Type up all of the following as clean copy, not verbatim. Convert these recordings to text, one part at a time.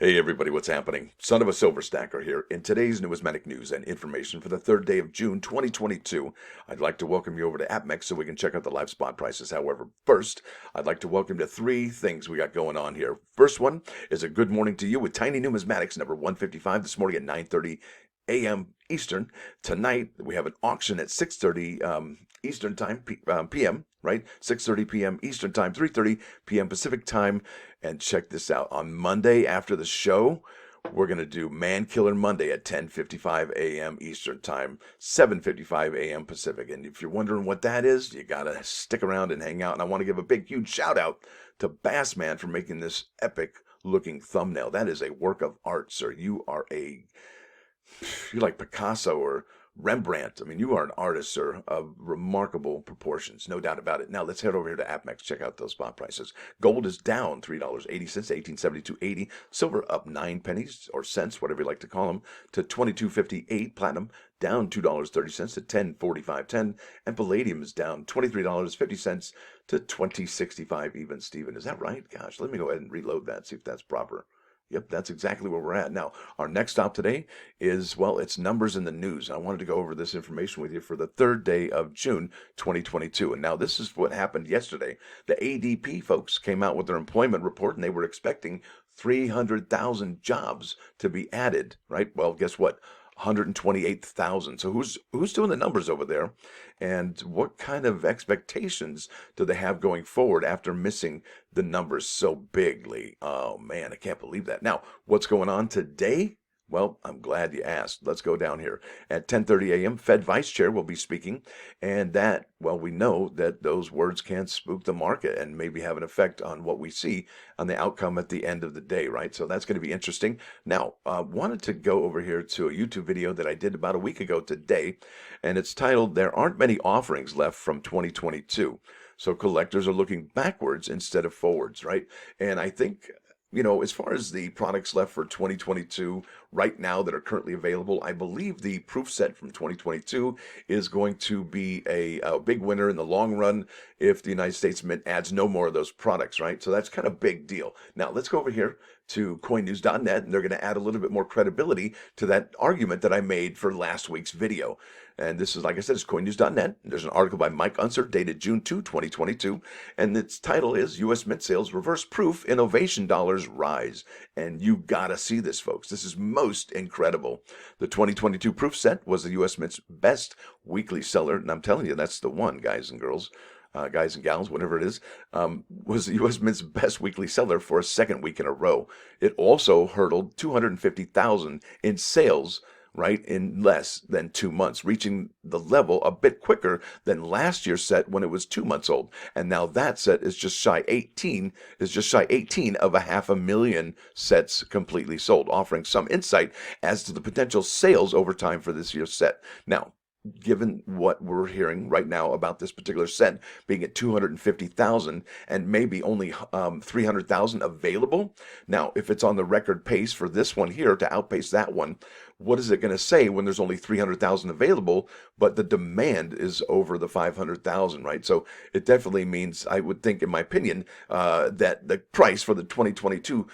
Hey everybody, what's happening? Son of a Silver Stacker here. In today's numismatic news and information for the third day of June 2022, I'd like to welcome you over to Apmex so we can check out the live spot prices. However, first, I'd like to welcome you to three things we got going on here. First one is a good morning to you with Tiny Numismatics number 155 this morning at 9:30 a.m. Eastern. Tonight, we have an auction at 6:30 Eastern Time, p.m., right? 6:30 p.m. Eastern Time, 3:30 p.m. Pacific Time. And check this out. On Monday after the show, we're going to do Man Killer Monday at 10:55 a.m. Eastern Time, 7:55 a.m. Pacific. And if you're wondering what that is, you got to stick around and hang out. And I want to give a big, huge shout out to Bassman for making this epic looking thumbnail. That is a work of art, sir. You're like Picasso or Rembrandt. I mean, you are an artist, sir, of remarkable proportions, no doubt about it. Now let's head over here to Apmex. Check out those spot prices. Gold is down $3.80, 1872.80. Silver up 9 pennies or cents, whatever you like to call them, to 22.58. Platinum down $2.30 to 10.45.10, and palladium is down $23.50 to 20.65 even. Steven, is that right? Gosh, let me go ahead and reload that, see if that's proper. Yep, that's exactly where we're at. Now, our next stop today is, well, it's numbers in the news. I wanted to go over this information with you for the third day of June 2022. And now this is what happened yesterday. The ADP folks came out with their employment report and they were expecting 300,000 jobs to be added, right? Well, guess what? 128,000. So who's doing the numbers over there? And what kind of expectations do they have going forward after missing the numbers so bigly? Oh man, I can't believe that. Now, what's going on today? Well, I'm glad you asked. Let's go down here. At 10:30 a.m., Fed Vice Chair will be speaking, and that, well, we know that those words can spook the market and maybe have an effect on what we see on the outcome at the end of the day, right? So that's going to be interesting. Now, wanted to go over here to a YouTube video that I did about a week ago today, and it's titled, "There Aren't Many Offerings Left from 2022." So collectors are looking backwards instead of forwards, right? And I think, as far as the products left for 2022 right now that are currently available, I believe the proof set from 2022 is going to be a big winner in the long run if the United States Mint adds no more of those products, right? So that's kind of a big deal. Now, let's go over here to coinnews.net, and they're going to add a little bit more credibility to that argument that I made for last week's video. And this is, like I said, it's coinnews.net. There's an article by Mike Unser dated June 2, 2022, and its title is U.S. Mint Sales Reverse Proof Innovation Dollars Rise. And you gotta see this, folks. This is most incredible. The 2022 proof set was the U.S. Mint's best weekly seller, and I'm telling you, that's the one, guys and girls. Guys and gals, whatever it is, was the U.S. Mint's best weekly seller for a second week in a row. It also hurdled 250,000 in sales, right, in less than 2 months, reaching the level a bit quicker than last year's set when it was 2 months old. And now that set is just shy 18 of a 500,000 sets completely sold, offering some insight as to the potential sales over time for this year's set. Now, given what we're hearing right now about this particular set being at 250,000 and maybe only 300,000 available. Now, if it's on the record pace for this one here to outpace that one, what is it going to say when there's only 300,000 available, but the demand is over the 500,000, right? So it definitely means, I would think, in my opinion, that the price for the 2022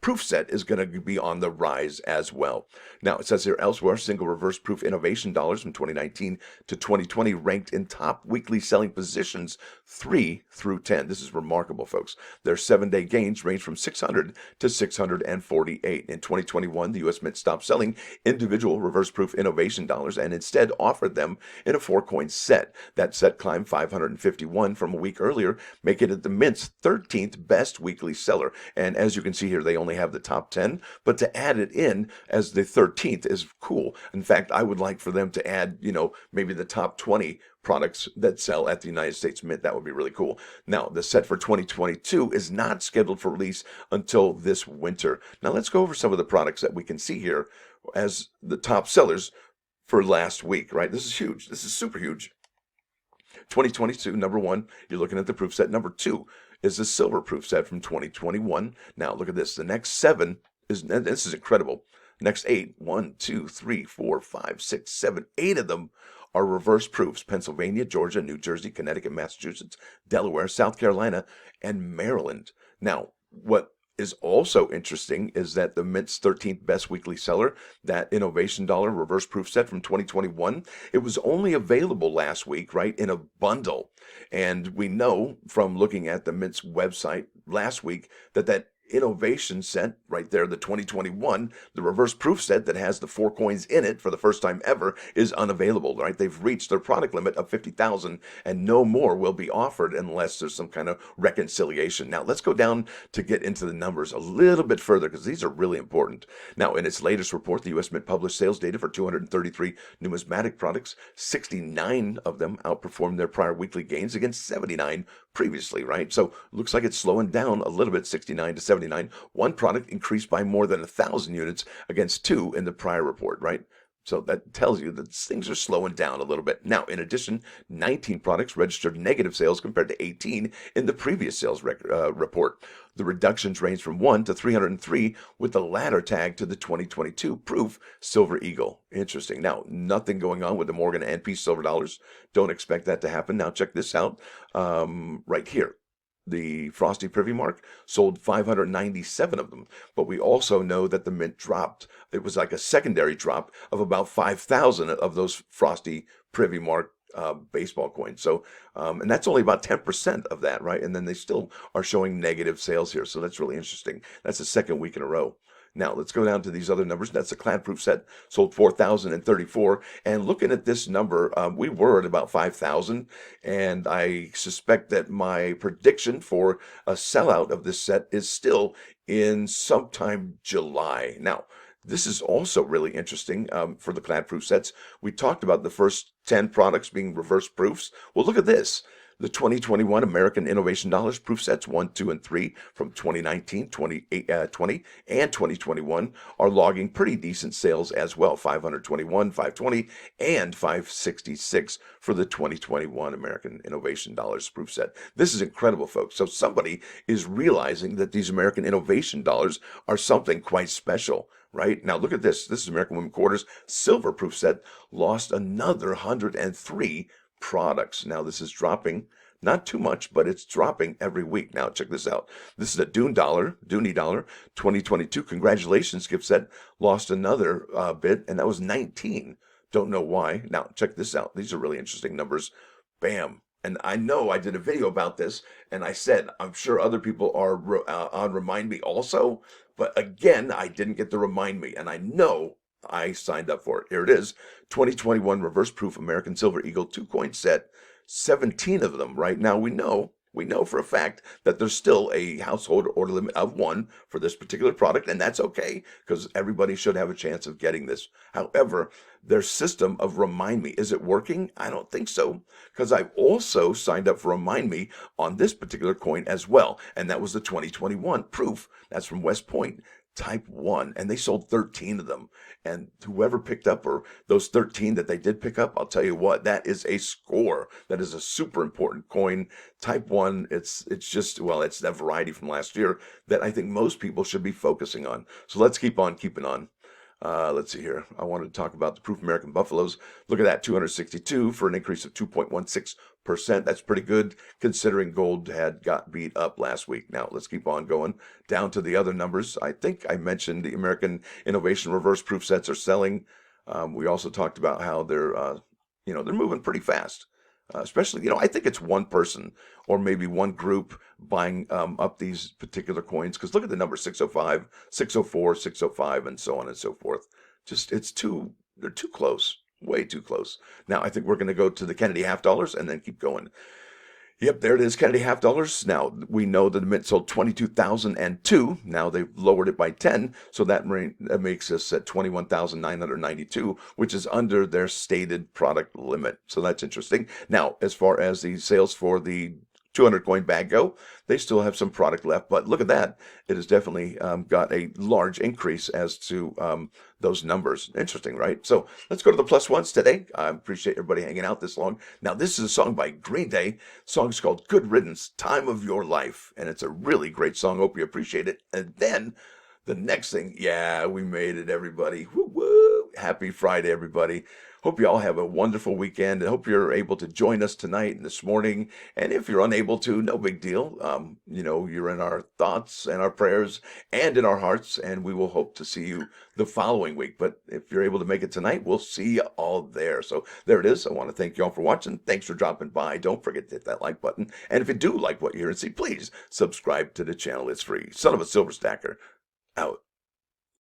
proof set is going to be on the rise as well. Now, it says here elsewhere, single reverse proof innovation dollars from 2019 to 2020 ranked in top weekly selling positions 3 through 10. This is remarkable, folks. Their 7-day gains range from 600 to 648. In 2021, the U.S. Mint stopped selling individual reverse proof innovation dollars and instead offered them in a 4-coin set. That set climbed 551 from a week earlier, making it the Mint's 13th best weekly seller. And as you can see here, they only have the top 10, but to add it in as the 13th is cool. In fact, I would like for them to add, maybe the top 20 products that sell at the United States Mint. That would be really cool. Now, the set for 2022 is not scheduled for release until this winter. Now, let's go over some of the products that we can see here as the top sellers for last week, right? This is huge. This is super huge. 2022, number 1, you're looking at the proof set. Number 2 is the silver proof set from 2021. Now, look at this. The next 7 this is incredible. Next 8, 1, 2, 3, 4, 5, 6, 7, 8 of them are reverse proofs. Pennsylvania, Georgia, New Jersey, Connecticut, Massachusetts, Delaware, South Carolina, and Maryland. Now, what is also interesting is that the Mint's 13th best weekly seller, that Innovation Dollar reverse proof set from 2021, it was only available last week, right, in a bundle. And we know from looking at the Mint's website last week that innovation set right there, the 2021, the reverse proof set that has the 4 coins in it for the first time ever, is unavailable, right? They've reached their product limit of 50,000 and no more will be offered unless there's some kind of reconciliation. Now let's go down to get into the numbers a little bit further because these are really important. Now, in its latest report, the U.S. Mint published sales data for 233 numismatic products. 69 of them outperformed their prior weekly gains against 79 previously, right? So looks like it's slowing down a little bit, 69 to 79. One product increased by more than 1,000 units against 2 in the prior report, right? So that tells you that things are slowing down a little bit. Now, in addition, 19 products registered negative sales compared to 18 in the previous sales report. The reductions range from 1 to 303, with the latter tag to the 2022 proof Silver Eagle. Interesting. Now, nothing going on with the Morgan and Peace Silver Dollars. Don't expect that to happen. Now, check this out right here. The Frosty Privy Mark sold 597 of them, but we also know that the Mint dropped. It was like a secondary drop of about 5,000 of those Frosty Privy Mark baseball coins. So, and that's only about 10% of that, right? And then they still are showing negative sales here. So that's really interesting. That's the second week in a row. Now, let's go down to these other numbers. That's a Clan Proof set, sold 4,034. And looking at this number, we were at about 5,000. And I suspect that my prediction for a sellout of this set is still in sometime July. Now, this is also really interesting for the Clan Proof sets. We talked about the first 10 products being reverse proofs. Well, look at this. The 2021 American Innovation Dollars proof sets 1, 2, and 3 from 2019, 20, and 2021 are logging pretty decent sales as well. 521, 520, and 566 for the 2021 American Innovation Dollars proof set. This is incredible, folks. So somebody is realizing that these American Innovation Dollars are something quite special. Right? Now look at this. This is American Women Quarters silver proof set, lost another 103 products. Now this is dropping, not too much, but it's dropping every week. Now check this out. This is a Dooney Dollar 2022 congratulations gift set, lost another bit, and that was 19. Don't know why. Now check this out. These are really interesting numbers. Bam. And I know I did a video about this, and I said, I'm sure other people are on Remind Me also, but again, I didn't get the Remind Me, and I know I signed up for it. Here it is, 2021 Reverse Proof American Silver Eagle 2-coin set, 17 of them. Right now, we know for a fact that there's still a household order limit of 1 for this particular product, and that's okay because everybody should have a chance of getting this. However, their system of Remind Me, is it working? I don't think so, because I've also signed up for Remind Me on this particular coin as well, and that was the 2021 proof. That's from West Point. Type 1, and they sold 13 of them. And whoever picked up, or those 13 that they did pick up, I'll tell you what, that is a score. That is a super important coin. Type 1, it's just, well, it's that variety from last year that I think most people should be focusing on. So let's keep on keeping on. Let's see here. I wanted to talk about the Proof American Buffaloes. Look at that, 262 for an increase of 2.16%. That's pretty good considering gold had got beat up last week. Now let's keep on going down to the other numbers. I think I mentioned the American Innovation Reverse Proof sets are selling. We also talked about how they're moving pretty fast. Especially, I think it's one person or maybe one group buying up these particular coins. Because look at the number 605, 604, 605, and so on and so forth. Just, they're too close, way too close. Now, I think we're going to go to the Kennedy half dollars and then keep going. Yep, there it is, Kennedy half dollars. Now, we know that the Mint sold 22,002. Now they've lowered it by 10, so that makes us at 21,992, which is under their stated product limit. So that's interesting. Now, as far as the sales for the 200 coin bag go, they still have some product left, but look at that. It has definitely got a large increase as to those numbers. Interesting, right? So let's go to the plus ones today. I appreciate everybody hanging out this long. Now, this is a song by Green Day. The song is called Good Riddance, Time of Your Life, and it's a really great song. Hope you appreciate it. And then the next thing, yeah, we made it, everybody. Woo woo. happy Friday, everybody. Hope you all have a wonderful weekend, and hope you're able to join us tonight and this morning. And if you're unable to, no big deal. You're in our thoughts and our prayers and in our hearts, and we will hope to see you the following week. But if you're able to make it tonight, we'll see you all there. So there it is. I want to thank you all for watching. Thanks for dropping by. Don't forget to hit that like button. And if you do like what you hear and see, please subscribe to the channel. It's free. Son of a Silver Stacker, out.